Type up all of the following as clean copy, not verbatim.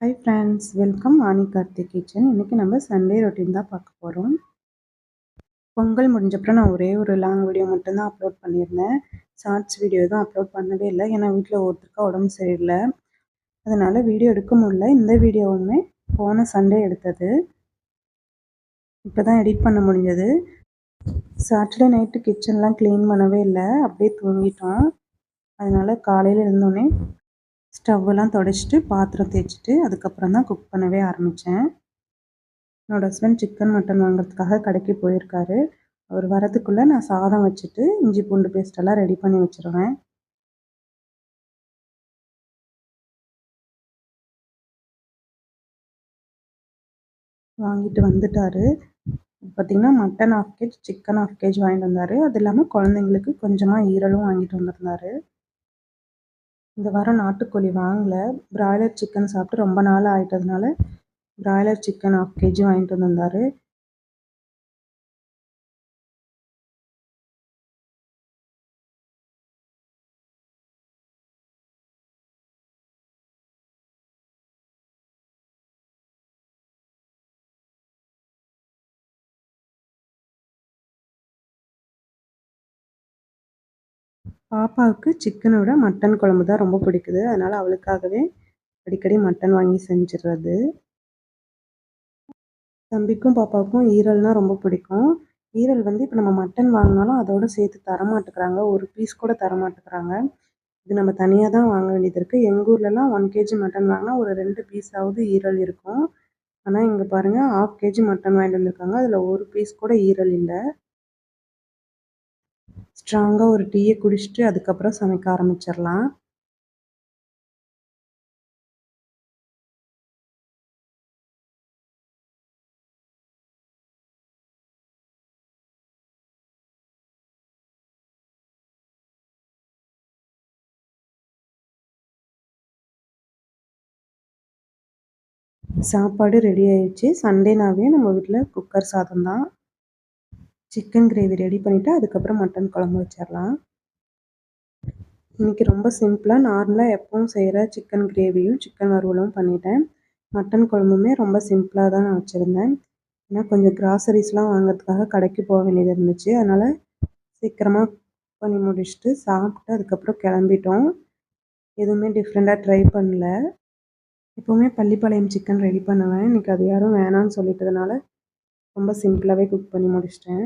Hi friends, welcome Vani Karthik kitchen. இன்றைக்கி நம்ம Sunday routine தான் பார்க்க போகிறோம். பொங்கல் முடிஞ்சப்பறம் நான் ஒரே ஒரு லாங் வீடியோ மட்டும்தான் அப்லோட் பண்ணியிருந்தேன். ஷார்ட்ஸ் வீடியோ எதுவும் அப்லோட் பண்ணவே இல்லை. ஏன்னா வீட்டில் ஒருத்தருக்கா உடம்பு சரியில்லை. அதனால் வீடியோ எடுக்க முடியல. இந்த வீடியோவுமே போன சண்டே எடுத்தது. இப்போ தான் எடிட் பண்ண முடிஞ்சது. சாட்டர்டே நைட்டு கிச்சன்லாம் க்ளீன் பண்ணவே இல்லை, அப்படியே தூங்கிட்டோம். அதனால் காலையில் எழுந்தோடனே ஸ்டவ்வெல்லாம் துடைச்சிட்டு பாத்திரம் தேய்ச்சிட்டு அதுக்கப்புறம் தான் குக் பண்ணவே ஆரம்பித்தேன். என்னோடய ஹஸ்பண்ட் சிக்கன் மட்டன் வாங்குறதுக்காக கடைக்கு போயிருக்காரு. அவர் வரதுக்குள்ளே நான் சாதம் வச்சுட்டு இஞ்சி பூண்டு பேஸ்ட்டெல்லாம் ரெடி பண்ணி வச்சுருவேன். வாங்கிட்டு வந்துட்டார். பார்த்திங்கன்னா மட்டன் 1/2 கேஜ், சிக்கன் 1/2 கேஜ் வாங்கிட்டு வந்தார். அது இல்லாமல் குழந்தைங்களுக்கு கொஞ்சமாக ஈரலும் வாங்கிட்டு வந்திருந்தார். இந்த வாரம் நாட்டுக்கோழி வாங்கலை. பிராய்லர் சிக்கன் சாப்பிட்டு ரொம்ப நாள் ஆகிட்டதுனால பிராய்லர் சிக்கன் 1/2 கேஜி வாங்கிட்டு வந்திருந்தார். பாப்பாவுக்கு சிக்கனை விட மட்டன் குழம்பு தான் ரொம்ப பிடிக்குது. அதனால் அவளுக்காகவே அடிக்கடி மட்டன் வாங்கி செஞ்சிடுறது. தம்பிக்கும் பாப்பாவுக்கும் ஈரல்னால் ரொம்ப பிடிக்கும். ஈரல் இப்போ நம்ம மட்டன் வாங்கினாலும் அதோடு சேர்த்து தரமாட்டேங்கிறாங்க. ஒரு பீஸ் கூட தரமாட்டேங்கிறாங்க. இது நம்ம தனியாக தான் வாங்க வேண்டியது இருக்குது. எங்கள் ஊர்லலாம் 1 கேஜி மட்டன் வாங்கினா ஒரு 2 பீஸாவது ஈரல் இருக்கும். ஆனால் இங்கே பாருங்கள், 1/2 கேஜி மட்டன் வாங்கிட்டு வந்திருக்காங்க. அதில் ஒரு பீஸ் கூட ஈரல் இல்லை. ஸ்ட்ராங்காக ஒரு டீயை குடிச்சிட்டு அதுக்கப்புறம் சமைக்க ஆரம்பிச்சிடலாம். சாப்பாடு ரெடி ஆயிடுச்சு. சண்டேனாவே நம்ம வீட்டில் குக்கர் சாதம் தான். சிக்கன் கிரேவி ரெடி பண்ணிவிட்டு அதுக்கப்புறம் மட்டன் குழம்பு வச்சிடலாம். இன்றைக்கி ரொம்ப சிம்பிளாக நார்மலாக எப்பவும் செய்கிற சிக்கன் கிரேவியும் சிக்கன் வறுவலும் பண்ணிட்டேன். மட்டன் குழம்புமே ரொம்ப சிம்பிளாக தான் நான் வச்சுருந்தேன். ஏன்னா கொஞ்சம் கிராசரிஸ்லாம் வாங்குறதுக்காக கடைக்கு போக வேண்டியது இருந்துச்சு. அதனால் சீக்கிரமாக பண்ணி முடிச்சுட்டு சாப்பிட்டு அதுக்கப்புறம் கிளம்பிட்டோம். எதுவுமே டிஃப்ரெண்ட்டாக ட்ரை பண்ணல. எப்போவுமே பள்ளிப்பாளையம் சிக்கன் ரெடி பண்ணுவேன். இன்றைக்கி அது யாரும் வேணான்னு சொல்லிட்டதுனால ரொம்ப சிம்பிளாகவே குக் பண்ணி முடிச்சிட்டேன்.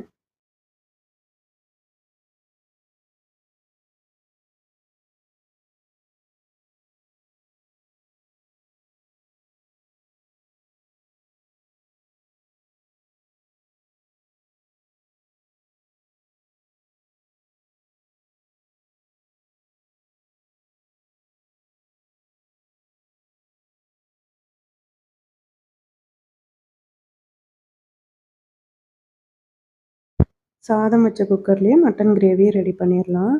சாதம் வச்ச குக்கர்லேயே மட்டன் கிரேவியை ரெடி பண்ணிடலாம்.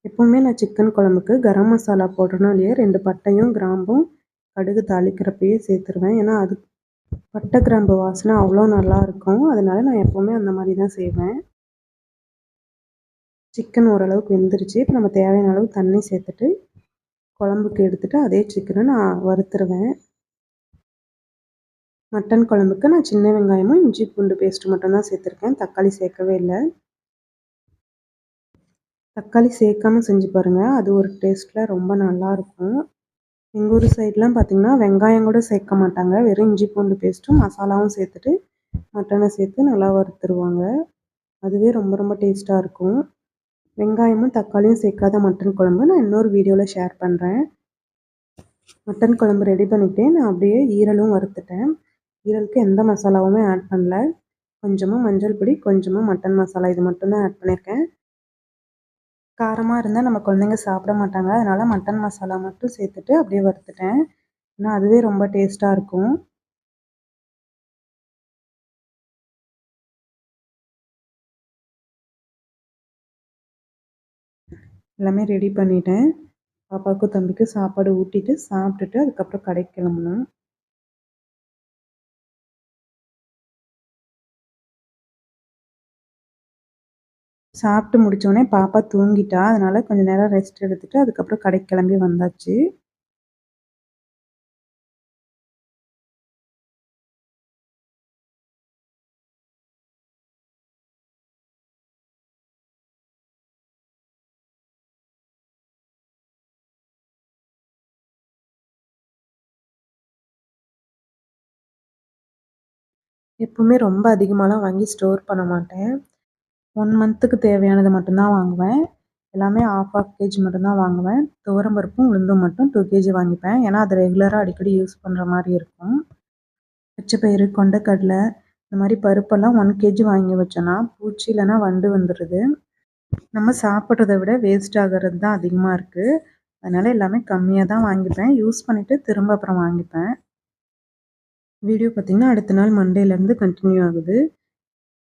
எப்போவுமே நான் சிக்கன் குழம்புக்கு கரம் மசாலா போடுறனோ இல்லையா, 2 பட்டையும் கிராம்பும் கடுகு தாளிக்கிறப்பயே சேர்த்துருவேன். ஏன்னா அது பட்டை கிராம்பு வாசனை அவ்வளோ நல்லாயிருக்கும். அதனால நான் எப்போவுமே அந்த மாதிரி தான் செய்வேன். சிக்கன் ஓரளவுக்கு வெந்துருச்சு. இப்போ நம்ம தேவையான அளவு தண்ணி சேர்த்துட்டு குழம்புக்கு எடுத்துகிட்டு அதே சிக்கனை நான் வறுத்துருவேன். மட்டன் குழம்புக்கு நான் சின்ன வெங்காயமும் இஞ்சி பூண்டு பேஸ்ட்டு மட்டும் தான் சேர்த்துருக்கேன். தக்காளி சேர்க்கவே இல்லை. தக்காளி சேர்க்காம செஞ்சு பாருங்கள், அது ஒரு டேஸ்ட்டில் ரொம்ப நல்லாயிருக்கும். எங்கள் ஊர் சைட்லாம் பார்த்திங்கன்னா வெங்காயம் கூட சேர்க்க மாட்டாங்க. வெறும் இஞ்சி பூண்டு பேஸ்ட்டும் மசாலாவும் சேர்த்துட்டு மட்டனை சேர்த்து நல்லா வறுத்துருவாங்க. அதுவே ரொம்ப ரொம்ப டேஸ்ட்டாக இருக்கும். வெங்காயமும் தக்காளியும் சேர்க்காத மட்டன் குழம்பு நான் இன்னொரு வீடியோவில் ஷேர் பண்ணுறேன். மட்டன் குழம்பு ரெடி பண்ணிவிட்டு நான் அப்படியே ஈரலும் வறுத்துட்டேன். ஈரலுக்கு எந்த மசாலாவுமே ஆட் பண்ணல. கொஞ்சமாக மஞ்சள் பொடி, கொஞ்சமாக மட்டன் மசாலா, இது மட்டும் தான் ஆட் பண்ணியிருக்கேன். காரமாக இருந்தால் நம்ம குழந்தைங்க சாப்பிட மாட்டாங்க. அதனால் மட்டன் மசாலா மட்டும் சேர்த்துட்டு அப்படியே வறுத்துட்டேன். ஏன்னா அதுவே ரொம்ப டேஸ்ட்டாக இருக்கும். எல்லாமே ரெடி பண்ணிட்டேன். பாப்பாவுக்கும் தம்பிக்கும் சாப்பாடு ஊட்டிட்டு சாப்பிட்டுட்டு அதுக்கப்புறம் கடைக்கு கிளம்பணும். சாப்பிட்டு முடித்தோடனே பாப்பா தூங்கிட்டா. அதனால் கொஞ்சம் நேரம் ரெஸ்ட் எடுத்துட்டு அதுக்கப்புறம் கடைக்கு கிளம்பி வந்தாச்சு. எப்பவுமே ரொம்ப அதிகமாலாம் வாங்கி ஸ்டோர் பண்ண மாட்டேன். 1 மந்த்துக்கு தேவையானது மட்டும் தான் வாங்குவேன். எல்லாமே ஆஃப் கேஜி மட்டும் தான் வாங்குவேன். துவரம் பருப்பும், உளுந்தும் மட்டும் 2 கேஜி வாங்கிப்பேன். ஏன்னா, அது ரெகுலரா அடிக்கடி யூஸ் பண்ற மாரி இருக்கும். பச்சை பயிறு, கொண்டைக்கடலை இந்த மாரி பருப்பெல்லாம் 1 கேஜி வாங்கி வச்சோன்னா, பூச்சி இல்லன்னா வண்டு வந்துருது. நம்ம சாப்பிட்றத விட வேஸ்ட் ஆகுறது தான் அதிகமா இருக்கு. அதனால எல்லாமே கம்மியா தான் வாங்கிப்பேன். யூஸ் பண்ணிட்டு திரும்ப அப்புறம் வாங்கிப்பேன். வீடியோ பார்த்தீங்கன்னா, அடுத்த நாள் மண்டேலேருந்து கன்டின்யூ ஆகுது.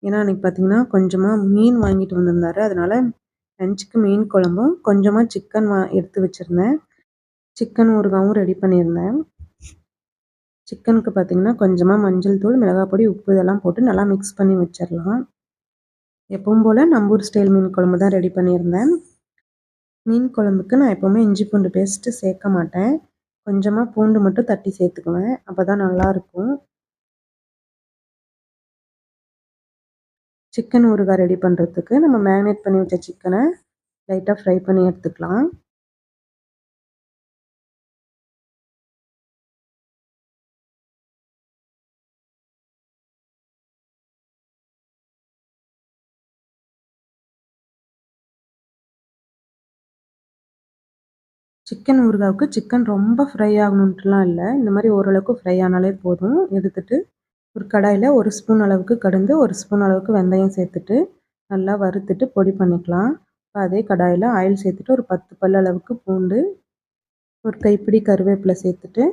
ஏன்னா, அன்னைக்கு பார்த்தீங்கன்னா, கொஞ்சமா மீன் வாங்கிட்டு வந்திருந்தாரு. அதனால லஞ்சுக்கு மீன் குழம்பும், கொஞ்சமா சிக்கன் எடுத்து வச்சிருந்தேன். சிக்கன் ஊறுகாவும் ரெடி பண்ணியிருந்தேன். சிக்கனுக்கு பார்த்தீங்கன்னா, கொஞ்சமா மஞ்சள் தூள், மிளகாய் பொடி, உப்பு இதெல்லாம் போட்டு நல்லா மிக்ஸ் பண்ணி வச்சிரலாம். எப்பவும் போல நம்பூர் ஸ்டைல் மீன் குழம்பு தான் ரெடி பண்ணியிருந்தேன். மீன் குழம்புக்கு நான் எப்பவுமே இஞ்சி பூண்டு பேஸ்ட்டு சேர்க்க மாட்டேன். கொஞ்சமா பூண்டு மட்டும் தட்டி சேர்த்துக்குவேன். அப்பதான் நல்லாருக்கும். சிக்கன் ஊறுகாய் ரெடி பண்ணுறதுக்கு நம்ம மேரினேட் பண்ணி வச்ச சிக்கனை லைட்டாக ஃப்ரை பண்ணி எடுத்துக்கலாம். சிக்கன் ஊறுகாவுக்கு சிக்கன் ரொம்ப ஃப்ரை ஆகணுன்ட்டுலாம் இல்ல. இந்த மாரி ஓரளவுக்கு ஃப்ரை ஆனாலே போதும். எடுத்துட்டு ஒரு கடாயில 1 ஸ்பூன் அளவுக்கு கடுகு, 1 ஸ்பூன் அளவுக்கு வெந்தயம் சேர்த்துட்டு, நல்லா வறுத்துட்டு பொடி பண்ணிக்கலாம். அதே கடாயில ஆயில் சேர்த்துட்டு ஒரு 10 பல் அளவுக்கு பூண்டு, ஒரு கைப்பிடி கருவேப்பிலை சேர்த்துட்டு,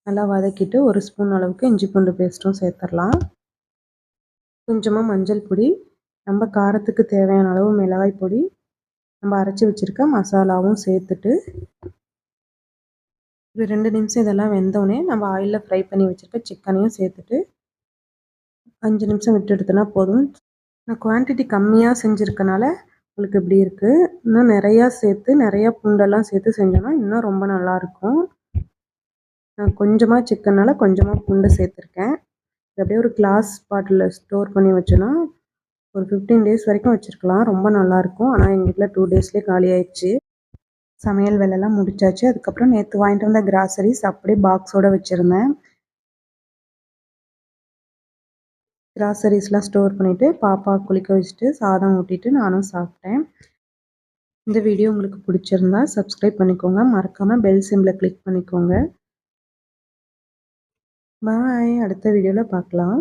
நல்லா வதக்கிட்டு 1 ஸ்பூன் அளவுக்கு இஞ்சி பூண்டு பேஸ்ட்டும் சேர்த்துரலாம். கொஞ்சமா மஞ்சள் பொடி, நம்ம காரத்துக்கு தேவையான அளவு மிளகாய் பொடி, நம்ம அரைச்சு வச்சிருக்க மசாலாவும் சேர்த்துட்டு, ஒரு 2 நிமிஷம் இதெல்லாம் வெந்தோனே நம்ம ஆயில்ல ஃப்ரை பண்ணி வச்சிருக்க சிக்கனையும் சேர்த்துட்டு 5 நிமிஷம் விட்டு எடுத்தோன்னா போதும். நான் குவான்டிட்டி கம்மியா செஞ்சிருக்கனால உங்களுக்கு இப்படி இருக்கு. இன்னும் நிறையா சேர்த்து, நிறையா பூண்டெல்லாம் சேர்த்து செஞ்சோன்னா இன்னும் ரொம்ப நல்லாயிருக்கும். நான் கொஞ்சமா சிக்கன்னால கொஞ்சமா பூண்டு சேர்த்துருக்கேன். இது அப்படியே ஒரு கிளாஸ் பாட்டில்ல ஸ்டோர் பண்ணி வச்சோன்னா, ஒரு 15 டேஸ் வரைக்கும் வச்சுருக்கலாம். ரொம்ப நல்லாயிருக்கும். ஆனா எங்க வீட்ல 2 டேஸ்லயே காலி ஆயிடுச்சு. சமையல் வேலைலாம் முடிச்சாச்சு. அதுக்கப்புறம் நேத்து வாங்கிட்டு வந்த கிராசரிஸ் அப்படியே பாக்ஸோட வச்சிருந்தேன். கிராசரிஸ்லாம் ஸ்டோர் பண்ணிட்டு, பாப்பாவ குளிக்க வச்சுட்டு, சாதம் ஊட்டிட்டு நானும் சாப்பிட்டேன். இந்த வீடியோ உங்களுக்கு பிடிச்சிருந்தா சப்ஸ்கிரைப் பண்ணிக்கோங்க. மறக்காம பெல் சிம்பல கிளிக் பண்ணிக்கோங்க. பாய். அடுத்த வீடியோல பார்க்கலாம்.